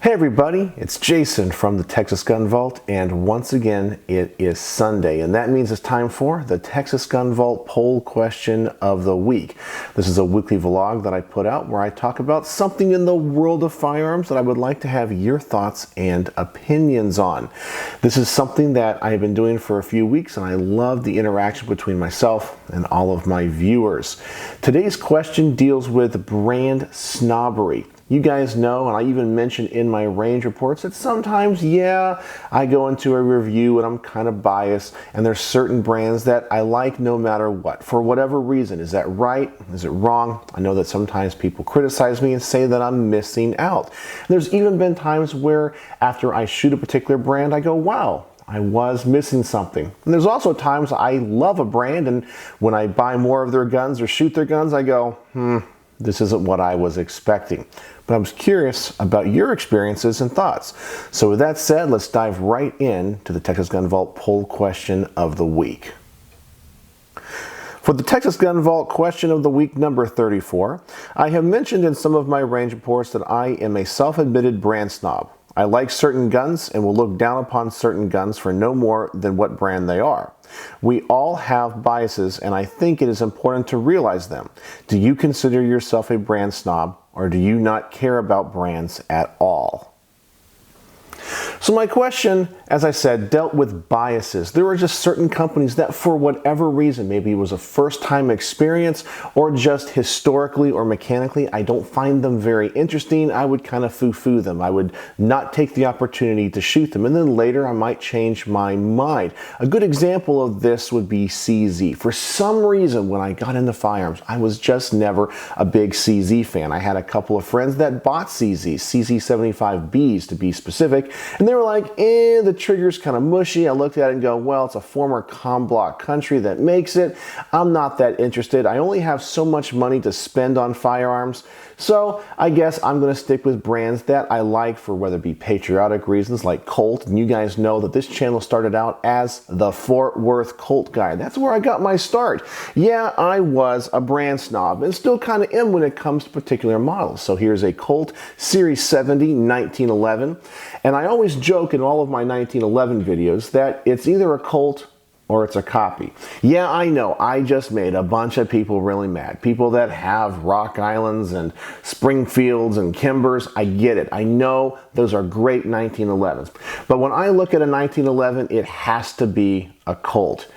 Hey everybody, it's Jason from the Texas Gun Vault, and once again it is Sunday, and that means it's time for the Texas Gun Vault Poll Question of the Week. This is a weekly vlog that I put out where I talk about something in the world of firearms that I would like to have your thoughts and opinions on. This is something that I have been doing for a few weeks, and I love the interaction between myself and all of my viewers. Today's question deals with brand snobbery. You guys know, and I even mentioned in my range reports that sometimes, I go into a review and I'm kind of biased, and there's certain brands that I like no matter what, for whatever reason. Is that right? Is it wrong? I know that sometimes people criticize me and say that I'm missing out. There's even been times where after I shoot a particular brand, I go, wow, I was missing something. And there's also times I love a brand, and when I buy more of their guns or shoot their guns, I go, this isn't what I was expecting. But I was curious about your experiences and thoughts. So with that said, let's dive right into the Texas Gun Vault Poll Question of the Week. For the Texas Gun Vault Question of the Week number 34, I have mentioned in some of my range reports that I am a self-admitted brand snob. I like certain guns and will look down upon certain guns for no more than what brand they are. We all have biases, and I think it is important to realize them. Do you consider yourself a brand snob, or do you not care about brands at all? So my question, as I said, dealt with biases. There are just certain companies that for whatever reason, maybe it was a first-time experience or just historically or mechanically, I don't find them very interesting. I would kind of foo-foo them. I would not take the opportunity to shoot them, and then later I might change my mind. A good example of this would be CZ. For some reason, when I got into firearms, I was just never a big CZ fan. I had a couple of friends that bought CZ, CZ75Bs to be specific, and they were like, the trigger's kind of mushy. I looked at it and go, well, it's a former comm block country that makes it. I'm not that interested. I only have so much money to spend on firearms. So I guess I'm going to stick with brands that I like for whether it be patriotic reasons like Colt. And you guys know that this channel started out as the Fort Worth Colt guy. That's where I got my start. Yeah, I was a brand snob and still kind of am when it comes to particular models. So here's a Colt Series 70 1911. And I always joke in all of my 1911 videos that it's either a Colt or it's a copy. Yeah, I know, I just made a bunch of people really mad. People that have Rock Islands and Springfields and Kimbers, I get it. I know those are great 1911s. But when I look at a 1911, it has to be a Colt.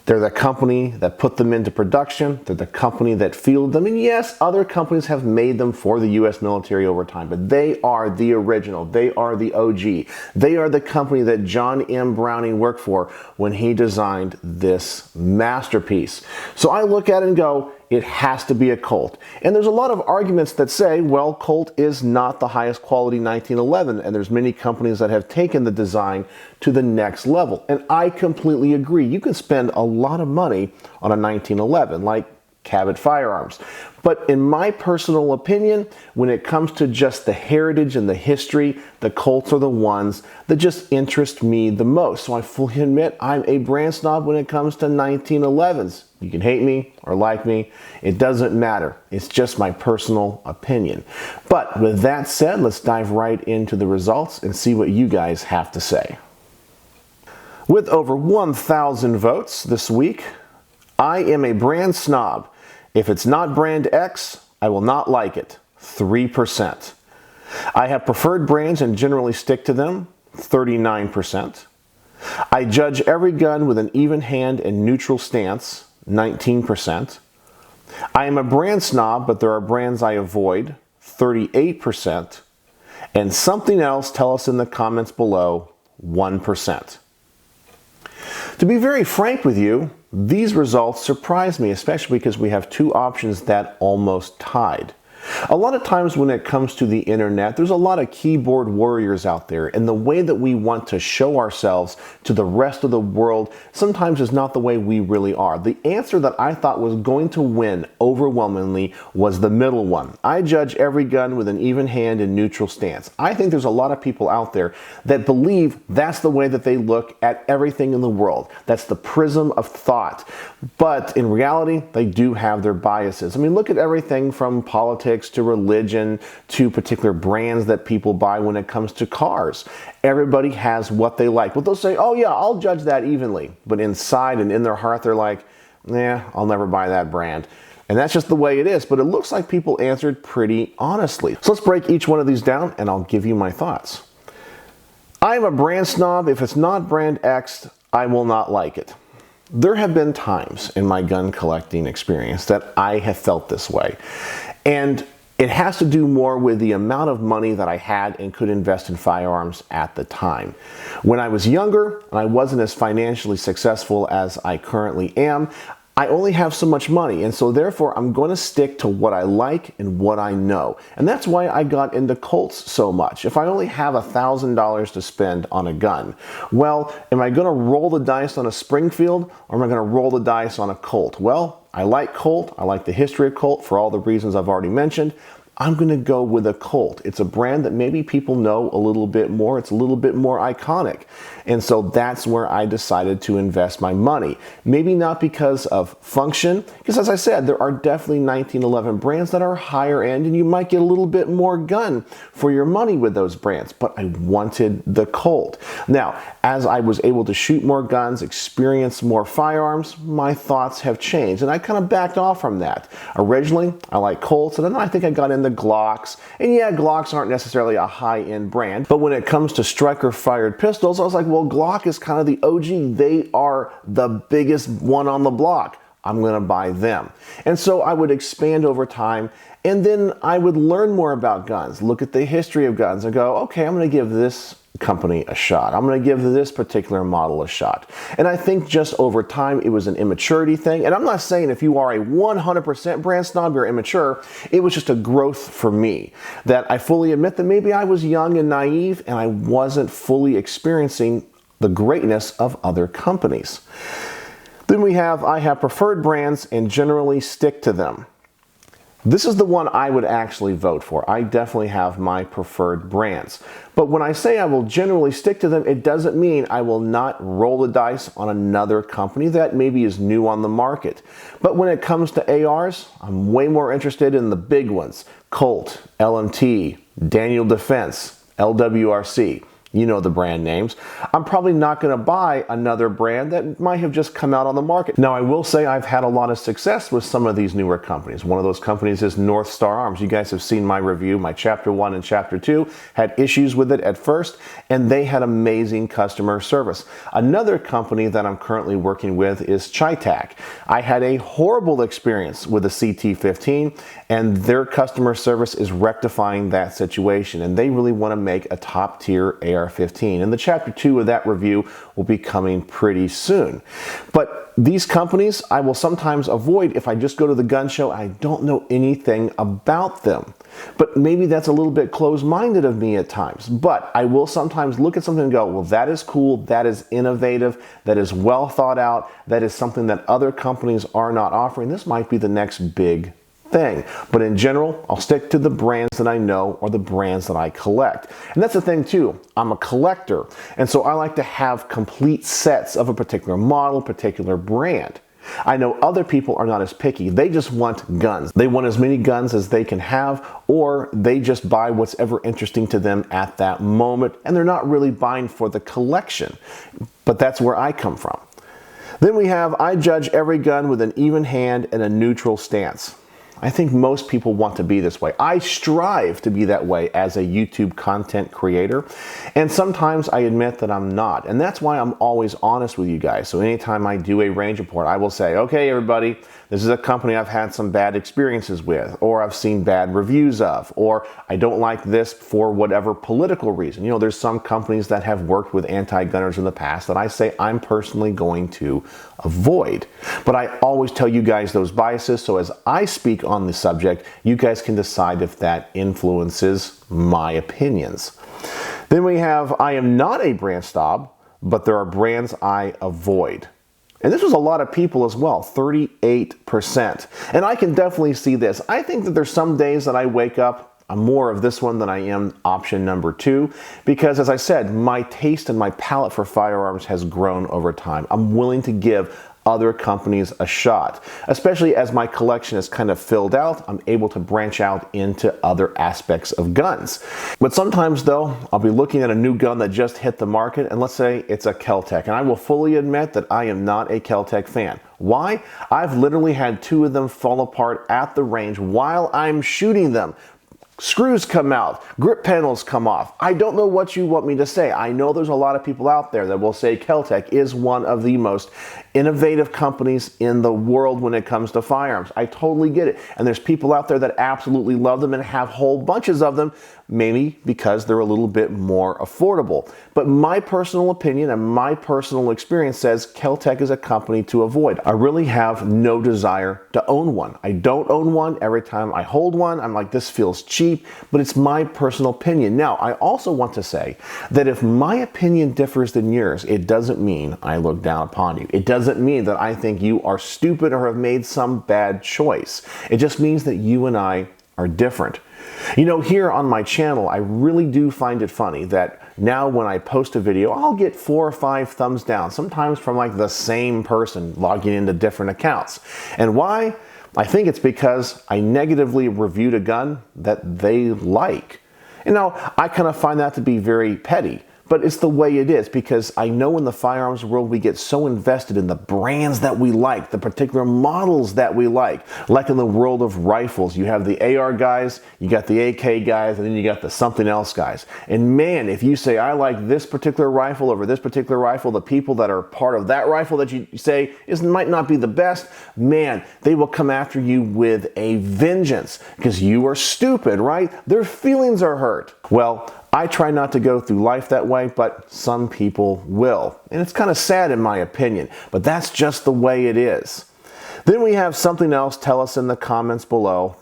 They're the company that put them into production. They're the company that fielded them. And yes, other companies have made them for the U.S. military over time, but they are the original. They are the OG. They are the company that John M. Browning worked for when he designed this masterpiece. So I look at it and go, it has to be a Colt. And there's a lot of arguments that say, well, Colt is not the highest quality 1911, and there's many companies that have taken the design to the next level. And I completely agree. You can spend a lot of money on a 1911, like Cabot Firearms. But in my personal opinion, when it comes to just the heritage and the history, the Colts are the ones that just interest me the most. So I fully admit I'm a brand snob when it comes to 1911s. You can hate me or like me. It doesn't matter. It's just my personal opinion. But with that said, let's dive right into the results and see what you guys have to say. With over 1,000 votes this week, I am a brand snob. If it's not brand X, I will not like it. 3%. I have preferred brands and generally stick to them. 39%. I judge every gun with an even hand and neutral stance. 19%. I am a brand snob, but there are brands I avoid. 38%. And something else, tell us in the comments below. 1%. To be very frank with you, these results surprise me, especially because we have two options that almost tied. A lot of times when it comes to the internet, there's a lot of keyboard warriors out there, and the way that we want to show ourselves to the rest of the world sometimes is not the way we really are. The answer that I thought was going to win overwhelmingly was the middle one. I judge every gun with an even hand and neutral stance. I think there's a lot of people out there that believe that's the way that they look at everything in the world. That's the prism of thought. But in reality, they do have their biases. I mean, look at everything from politics politics to religion to particular brands that people buy when it comes to cars. Everybody has what they like. But they'll say, oh yeah, I'll judge that evenly. But inside and in their heart, they're like, nah, I'll never buy that brand. And that's just the way it is. But it looks like people answered pretty honestly. So let's break each one of these down and I'll give you my thoughts. I'm a brand snob. If it's not brand X, I will not like it. There have been times in my gun collecting experience that I have felt this way. And it has to do more with the amount of money that I had and could invest in firearms at the time. When I was younger and I wasn't as financially successful as I currently am, I only have so much money, and so therefore I'm going to stick to what I like and what I know. And that's why I got into Colts so much. If I only have $1,000 to spend on a gun, well, am I going to roll the dice on a Springfield or am I going to roll the dice on a Colt? Well, I like Colt. I like the history of Colt for all the reasons I've already mentioned. I'm going to go with a Colt. It's a brand that maybe people know a little bit more. It's a little bit more iconic. And so that's where I decided to invest my money. Maybe not because of function, because as I said, there are definitely 1911 brands that are higher end and you might get a little bit more gun for your money with those brands, but I wanted the Colt. Now, as I was able to shoot more guns, experience more firearms, my thoughts have changed and I kind of backed off from that. Originally, I liked Colts and then I think I got into Glocks. And yeah, Glocks aren't necessarily a high-end brand, but when it comes to striker-fired pistols, I was like, well, Glock is kind of the OG. They are the biggest one on the block. I'm going to buy them. And so I would expand over time, and then I would learn more about guns, look at the history of guns, and go, okay, I'm going to give this company a shot. I'm going to give this particular model a shot. And I think just over time, it was an immaturity thing. And I'm not saying if you are a 100% brand snob, you're immature. It was just a growth for me that I fully admit that maybe I was young and naive and I wasn't fully experiencing the greatness of other companies. Then I have preferred brands and generally stick to them. This is the one I would actually vote for. I definitely have my preferred brands. But when I say I will generally stick to them, it doesn't mean I will not roll the dice on another company that maybe is new on the market. But when it comes to ARs, I'm way more interested in the big ones. Colt, LMT, Daniel Defense, LWRC. You know the brand names. I'm probably not going to buy another brand that might have just come out on the market. Now, I will say I've had a lot of success with some of these newer companies. One of those companies is North Star Arms. You guys have seen my review. My Chapter 1 and Chapter 2 had issues with it at first, and they had amazing customer service. Another company that I'm currently working with is Chi-Tac. I had a horrible experience with the CT-15, and their customer service is rectifying that situation, and they really want to make a top-tier AR-15. And the Chapter 2 of that review will be coming pretty soon. But these companies I will sometimes avoid if I just go to the gun show and I don't know anything about them. But maybe that's a little bit closed-minded of me at times. But I will sometimes look at something and go, well, that is cool, that is innovative, that is well thought out, that is something that other companies are not offering. This might be the next big thing. But in general, I'll stick to the brands that I know or the brands that I collect. And that's the thing too, I'm a collector. And so I like to have complete sets of a particular model, particular brand. I know other people are not as picky. They just want guns. They want as many guns as they can have, or they just buy what's ever interesting to them at that moment, and they're not really buying for the collection. But that's where I come from. Then I judge every gun with an even hand and a neutral stance. I think most people want to be this way. I strive to be that way as a YouTube content creator, and sometimes I admit that I'm not, and that's why I'm always honest with you guys. So anytime I do a range report, I will say, okay, everybody, this is a company I've had some bad experiences with, or I've seen bad reviews of, or I don't like this for whatever political reason. You know, there's some companies that have worked with anti-gunners in the past that I say I'm personally going to avoid. But I always tell you guys those biases, so as I speak on the subject, you guys can decide if that influences my opinions. Then I am not a brand snob, but there are brands I avoid. And this was a lot of people as well, 38%. And I can definitely see this. I think that there's some days that I wake up, I'm more of this one than I am option number 2, because as I said, my taste and my palate for firearms has grown over time. I'm willing to give other companies a shot. Especially as my collection is kind of filled out, I'm able to branch out into other aspects of guns. But sometimes though, I'll be looking at a new gun that just hit the market, and let's say it's a Kel-Tec, and I will fully admit that I am not a Kel-Tec fan. Why? I've literally had 2 of them fall apart at the range while I'm shooting them. Screws come out, grip panels come off. I don't know what you want me to say. I know there's a lot of people out there that will say Kel-Tec is one of the most innovative companies in the world when it comes to firearms. I totally get it. And there's people out there that absolutely love them and have whole bunches of them, maybe because they're a little bit more affordable. But my personal opinion and my personal experience says Kel-Tec is a company to avoid. I really have no desire to own one. I don't own one. Every time I hold one, I'm like, this feels cheap, but it's my personal opinion. Now, I also want to say that if my opinion differs than yours, it doesn't mean I look down upon you. It doesn't mean that I think you are stupid or have made some bad choice. It just means that you and I are different. You know, here on my channel, I really do find it funny that now when I post a video, I'll get 4 or 5 thumbs down, sometimes from like the same person logging into different accounts. And why? I think it's because I negatively reviewed a gun that they like. You know, I kind of find that to be very petty. But it's the way it is, because I know in the firearms world we get so invested in the brands that we like, the particular models that we like. Like in the world of rifles, you have the AR guys, you got the AK guys, and then you got the something else guys. And man, if you say, I like this particular rifle over this particular rifle, the people that are part of that rifle that you say might not be the best, man, they will come after you with a vengeance because you are stupid, right? Their feelings are hurt. Well, I try not to go through life that way, but some people will. And it's kind of sad in my opinion, but that's just the way it is. Then we have something else. Tell us in the comments below.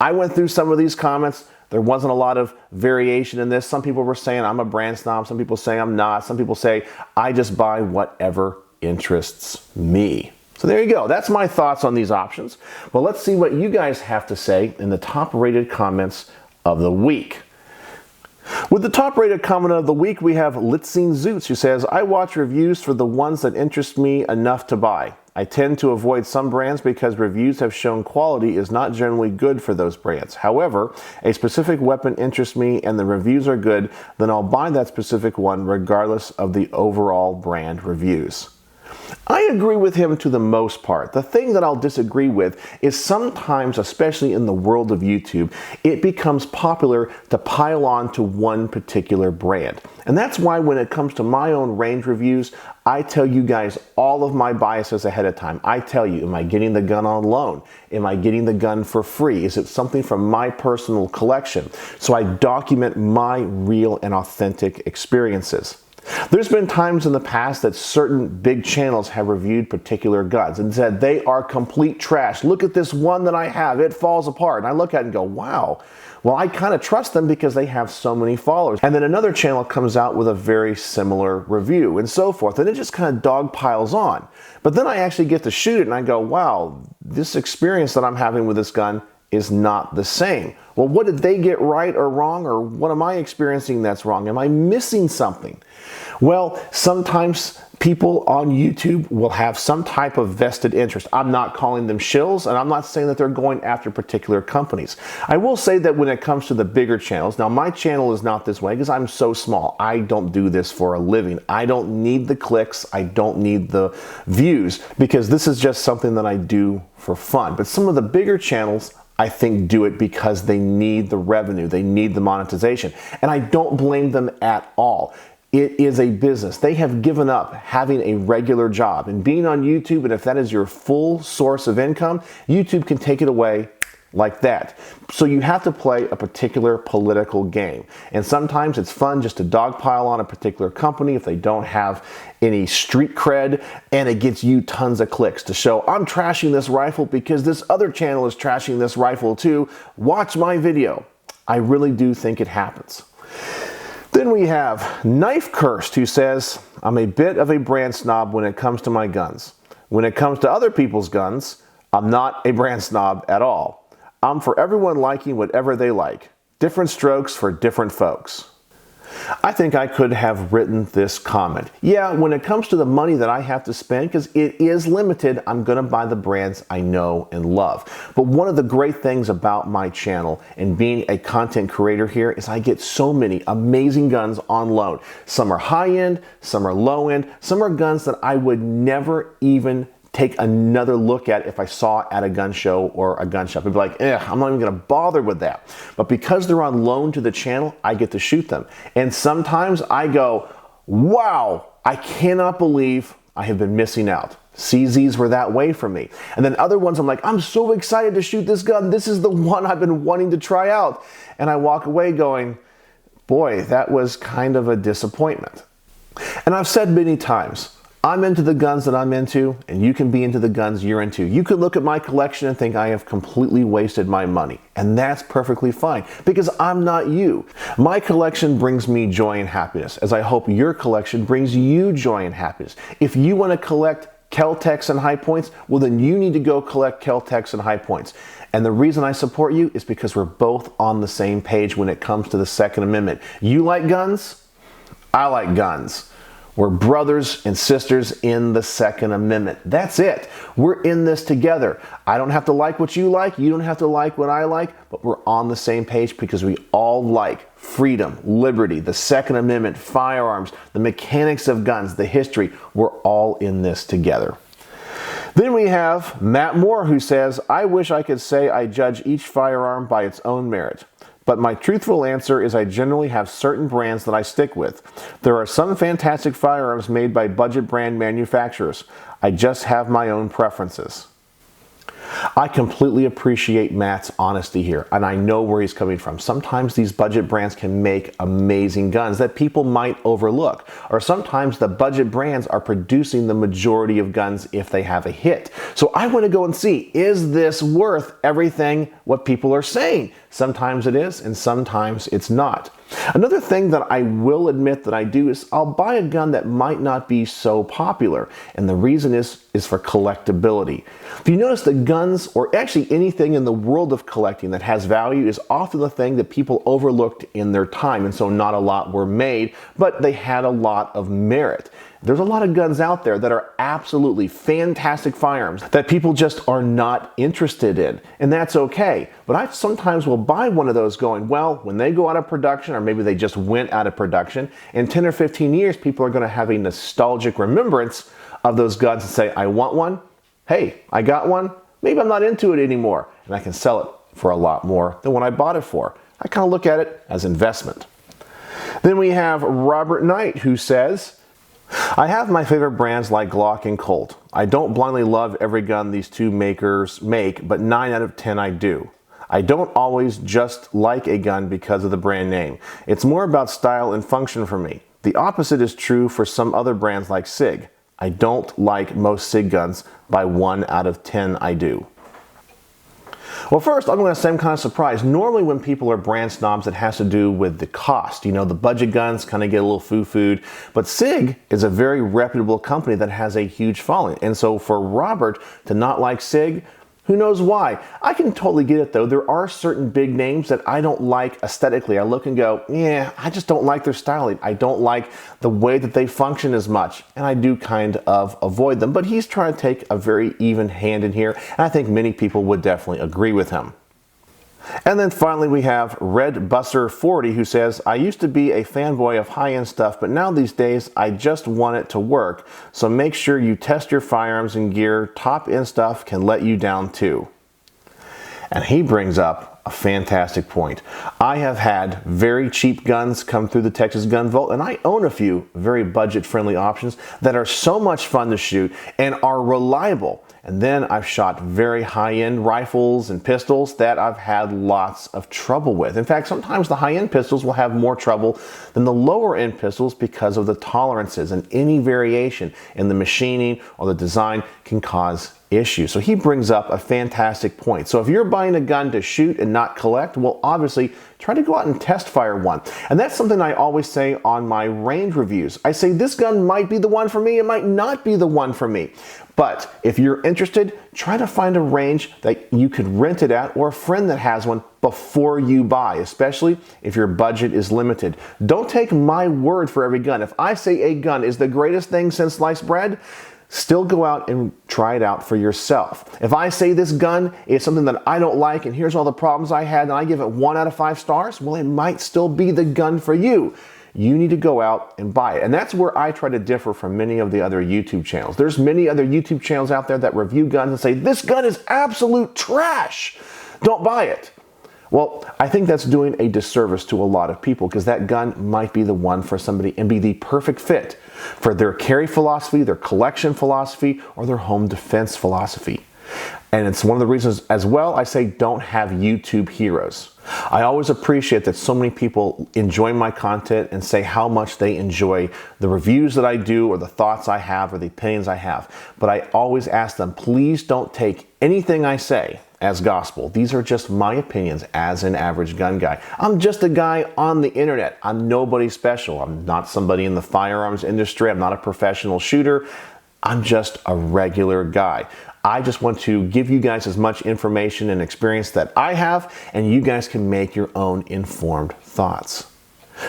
I went through some of these comments. There wasn't a lot of variation in this. Some people were saying I'm a brand snob. Some people say I'm not. Some people say I just buy whatever interests me. So there you go. That's my thoughts on these options. Well, let's see what you guys have to say in the top rated comments of the week. With the top rated comment of the week, we have Litzine Zoots, who says, I watch reviews for the ones that interest me enough to buy. I tend to avoid some brands because reviews have shown quality is not generally good for those brands. However, a specific weapon interests me and the reviews are good, then I'll buy that specific one regardless of the overall brand reviews. I agree with him to the most part. The thing that I'll disagree with is sometimes, especially in the world of YouTube, it becomes popular to pile on to one particular brand. And that's why when it comes to my own range reviews, I tell you guys all of my biases ahead of time. I tell you, am I getting the gun on loan? Am I getting the gun for free? Is it something from my personal collection? So I document my real and authentic experiences. There's been times in the past that certain big channels have reviewed particular guns and said they are complete trash. Look at this one that I have, it falls apart. And I look at it and go, wow. Well, I kind of trust them because they have so many followers. And then another channel comes out with a very similar review and so forth. And it just kind of dog piles on. But then I actually get to shoot it and I go, wow, this experience that I'm having with this gun is not the same. Well, what did they get right or wrong, or what am I experiencing that's wrong? Am I missing something? Well, sometimes people on YouTube will have some type of vested interest. I'm not calling them shills, and I'm not saying that they're going after particular companies. I will say that when it comes to the bigger channels, now my channel is not this way because I'm so small. I don't do this for a living. I don't need the clicks. I don't need the views because this is just something that I do for fun. But some of the bigger channels, I think, do it because they need the revenue, they need the monetization. And I don't blame them at all. It is a business. They have given up having a regular job and being on YouTube, and if that is your full source of income, YouTube can take it away like that. So you have to play a particular political game. And sometimes it's fun just to dogpile on a particular company if they don't have any street cred, and it gets you tons of clicks to show I'm trashing this rifle because this other channel is trashing this rifle too. Watch my video. I really do think it happens. Then we have Knife Cursed, who says, I'm a bit of a brand snob when it comes to my guns. When it comes to other people's guns, I'm not a brand snob at all. I'm for everyone liking whatever they like. Different strokes for different folks. I think I could have written this comment. Yeah, when it comes to the money that I have to spend, because it is limited, I'm going to buy the brands I know and love. But one of the great things about my channel and being a content creator here is I get so many amazing guns on loan. Some are high end, some are low end, some are guns that I would never even take another look at if I saw at a gun show or a gun shop. I'd be like, I'm not even gonna bother with that. But because they're on loan to the channel, I get to shoot them. And sometimes I go, wow, I cannot believe I have been missing out. CZs were that way for me. And then other ones I'm like, I'm so excited to shoot this gun. This is the one I've been wanting to try out. And I walk away going, boy, that was kind of a disappointment. And I've said many times, I'm into the guns that I'm into, and you can be into the guns you're into. You could look at my collection and think I have completely wasted my money, and that's perfectly fine, because I'm not you. My collection brings me joy and happiness, as I hope your collection brings you joy and happiness. If you want to collect Kel-Tecs and high points, well then you need to go collect Kel-Tecs and high points. And the reason I support you is because we're both on the same page when it comes to the Second Amendment. You like guns? I like guns. We're brothers and sisters in the Second Amendment. That's it. We're in this together. I don't have to like what you like. You don't have to like what I like, but we're on the same page because we all like freedom, liberty, the Second Amendment, firearms, the mechanics of guns, the history. We're all in this together. Then we have Matt Moore, who says, I wish I could say I judge each firearm by its own merit. But my truthful answer is I generally have certain brands that I stick with. There are some fantastic firearms made by budget brand manufacturers. I just have my own preferences. I completely appreciate Matt's honesty here, and I know where he's coming from. Sometimes these budget brands can make amazing guns that people might overlook, or sometimes the budget brands are producing the majority of guns if they have a hit. So I want to go and see, is this worth everything what people are saying? Sometimes it is, and sometimes it's not. Another thing that I will admit that I do is I'll buy a gun that might not be so popular, and the reason is for collectability. If you notice, the guns, or actually anything in the world of collecting that has value, is often the thing that people overlooked in their time, and so not a lot were made, but they had a lot of merit. There's a lot of guns out there that are absolutely fantastic firearms that people just are not interested in, and that's okay. But I sometimes will buy one of those going, well, when they go out of production, or maybe they just went out of production, in 10 or 15 years, people are going to have a nostalgic remembrance of those guns and say, I want one. Hey, I got one. Maybe I'm not into it anymore, and I can sell it for a lot more than what I bought it for. I kind of look at it as investment. Then we have Robert Knight, who says, I have my favorite brands like Glock and Colt. I don't blindly love every gun these two makers make, but 9 out of 10 I do. I don't always just like a gun because of the brand name. It's more about style and function for me. The opposite is true for some other brands like SIG. I don't like most SIG guns. By 1 out of 10 I do. Well, first, I'm going to say I'm kind of surprised. Normally when people are brand snobs, it has to do with the cost. You know, the budget guns kind of get a little foo-fooed. But SIG is a very reputable company that has a huge following. And so for Robert to not like SIG, who knows why? I can totally get it though. There are certain big names that I don't like aesthetically. I look and go, yeah, I just don't like their styling. I don't like the way that they function as much. And I do kind of avoid them. But he's trying to take a very even hand in here. And I think many people would definitely agree with him. And then finally we have Red Busser 40, who says, I used to be a fanboy of high-end stuff, but now these days I just want it to work. So make sure you test your firearms and gear. Top-end stuff can let you down too. And he brings up a fantastic point. I have had very cheap guns come through the Texas Gun Vault, and I own a few very budget-friendly options that are so much fun to shoot and are reliable. And then I've shot very high-end rifles and pistols that I've had lots of trouble with. In fact, sometimes the high-end pistols will have more trouble than the lower-end pistols because of the tolerances, and any variation in the machining or the design can cause issue. So he brings up a fantastic point. So if you're buying a gun to shoot and not collect, well, obviously try to go out and test fire one. And that's something I always say on my range reviews. I say this gun might be the one for me, it might not be the one for me. But if you're interested, try to find a range that you could rent it at, or a friend that has one, before you buy, especially if your budget is limited. Don't take my word for every gun. If I say a gun is the greatest thing since sliced bread, still go out and try it out for yourself. If I say this gun is something that I don't like and here's all the problems I had and I give it 1 out of 5 stars, well, it might still be the gun for you. You need to go out and buy it. And that's where I try to differ from many of the other YouTube channels. There's many other YouTube channels out there that review guns and say, this gun is absolute trash. Don't buy it. Well, I think that's doing a disservice to a lot of people, because that gun might be the one for somebody and be the perfect fit for their carry philosophy, their collection philosophy, or their home defense philosophy. And it's one of the reasons as well I say don't have YouTube heroes. I always appreciate that so many people enjoy my content and say how much they enjoy the reviews that I do, or the thoughts I have, or the opinions I have. But I always ask them, please don't take anything I say as gospel. These are just my opinions as an average gun guy. I'm just a guy on the internet. I'm nobody special. I'm not somebody in the firearms industry. I'm not a professional shooter. I'm just a regular guy. I just want to give you guys as much information and experience that I have, and you guys can make your own informed thoughts.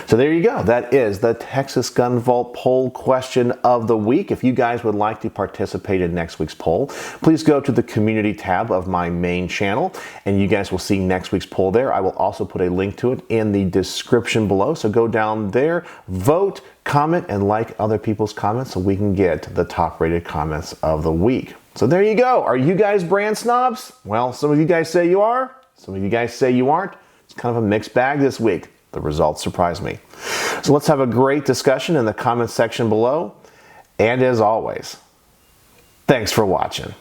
So there you go. That is the Texas Gun Vault poll question of the week. If you guys would like to participate in next week's poll, please go to the community tab of my main channel, and you guys will see next week's poll there. I will also put a link to it in the description below. So go down there, vote, comment, and like other people's comments so we can get the top rated comments of the week. So there you go. Are you guys brand snobs? Well, some of you guys say you are. Some of you guys say you aren't. It's kind of a mixed bag this week. The results surprise me. So let's have a great discussion in the comments section below. And as always, thanks for watching.